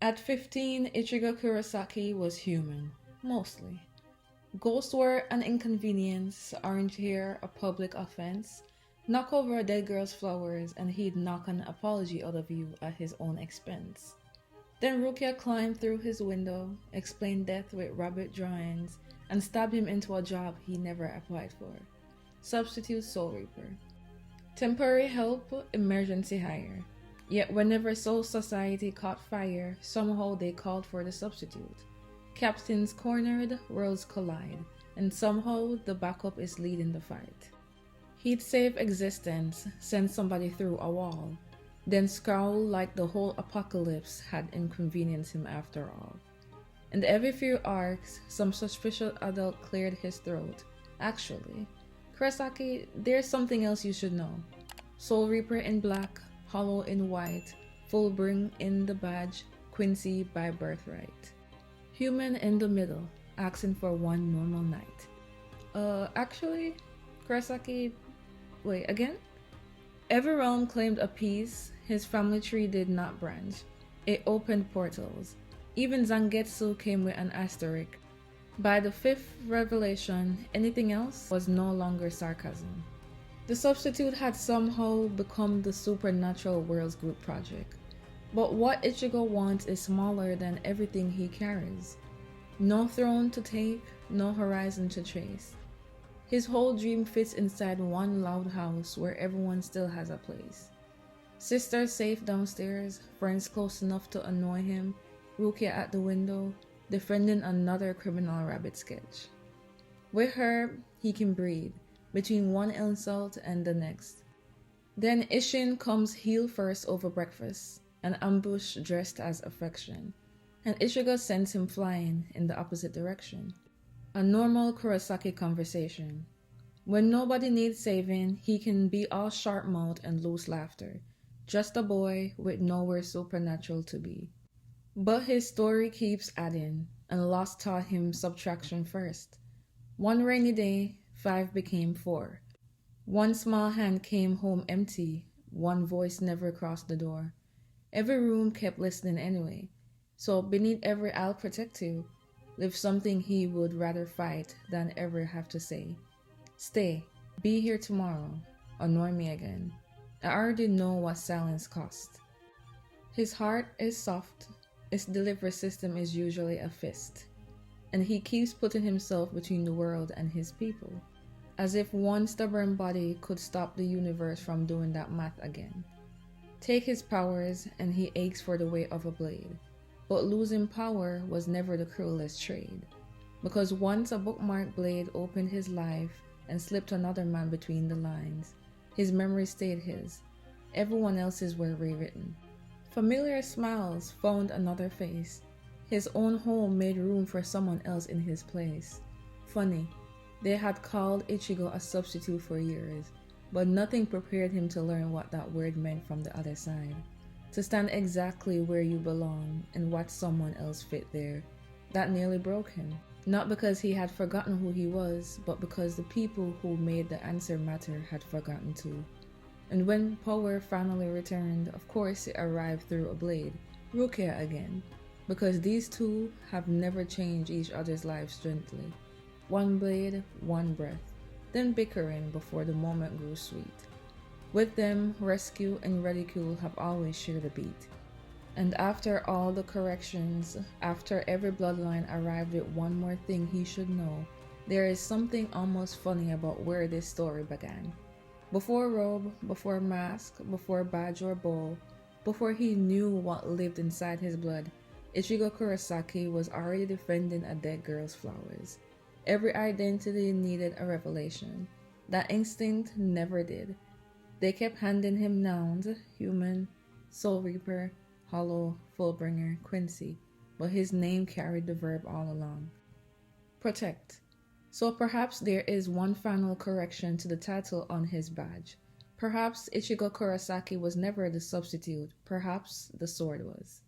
At 15, Ichigo Kurosaki was human, mostly. Ghosts were an inconvenience, orange hair a public offense, knock over a dead girl's flowers and he'd knock an apology out of you at his own expense. Then Rukia climbed through his window, explained death with rabbit drawings, and stabbed him into a job he never applied for. Substitute Soul Reaper. Temporary help, emergency hire. Yet whenever Soul Society caught fire, somehow they called for the substitute. Captains cornered, worlds collide, and somehow the backup is leading the fight. He'd save existence, send somebody through a wall, then scowl like the whole apocalypse had inconvenienced him after all. And every few arcs, some suspicious adult cleared his throat. Actually, Kurosaki, there's something else you should know. Soul Reaper in black, Hollow in white, Fullbringer in the badge, Quincy by birthright. Human in the middle, asking for one normal night. Actually, Kurosaki, wait, again? Every realm claimed a piece, his family tree did not branch. It opened portals. Even Zangetsu came with an asterisk. By the fifth revelation, anything else was no longer sarcasm. The substitute had somehow become the supernatural worlds group project. But what Ichigo wants is smaller than everything he carries. No throne to take, no horizon to chase. His whole dream fits inside one loud house where everyone still has a place. Sisters safe downstairs, friends close enough to annoy him, Rukia at the window, defending another criminal rabbit sketch. With her, he can breathe, between one insult and the next. Then Ishin comes heel first over breakfast, an ambush dressed as affection, and Ichigo sends him flying in the opposite direction. A normal Kurosaki conversation. When nobody needs saving, he can be all sharp-mouthed and loose laughter, just a boy with nowhere supernatural to be. But his story keeps adding, and Lost taught him subtraction first. One rainy day, 5 became 4. One small hand came home empty, one voice never crossed the door. Every room kept listening anyway, so beneath every "I'll protect you" lived something he would rather fight than ever have to say. Stay, be here tomorrow, annoy me again. I already know what silence costs. His heart is soft, its delivery system is usually a fist, and he keeps putting himself between the world and his people, as if one stubborn body could stop the universe from doing that math again. Take his powers, and he aches for the weight of a blade. But losing power was never the cruelest trade, because once a bookmark blade opened his life and slipped another man between the lines, his memory stayed his. Everyone else's were rewritten. Familiar smiles found another face. His own home made room for someone else in his place. Funny, they had called Ichigo a substitute for years, but nothing prepared him to learn what that word meant from the other side. To stand exactly where you belong and watch someone else fit there. That nearly broke him. Not because he had forgotten who he was, but because the people who made the answer matter had forgotten too. And when power finally returned, of course it arrived through a blade, Rukia again, because these two have never changed each other's lives gently. One blade, one breath, then bickering before the moment grew sweet. With them, rescue and ridicule have always shared a beat. And after all the corrections, after every bloodline arrived with one more thing he should know, there is something almost funny about where this story began. Before robe, before mask, before badge or bowl, before he knew what lived inside his blood, Ichigo Kurosaki was already defending a dead girl's flowers. Every identity needed a revelation. That instinct never did. They kept handing him nouns, human, soul reaper, hollow, fullbringer, Quincy, but his name carried the verb all along. Protect. So perhaps there is one final correction to the title on his badge. Perhaps Ichigo Kurosaki was never the substitute, perhaps the sword was.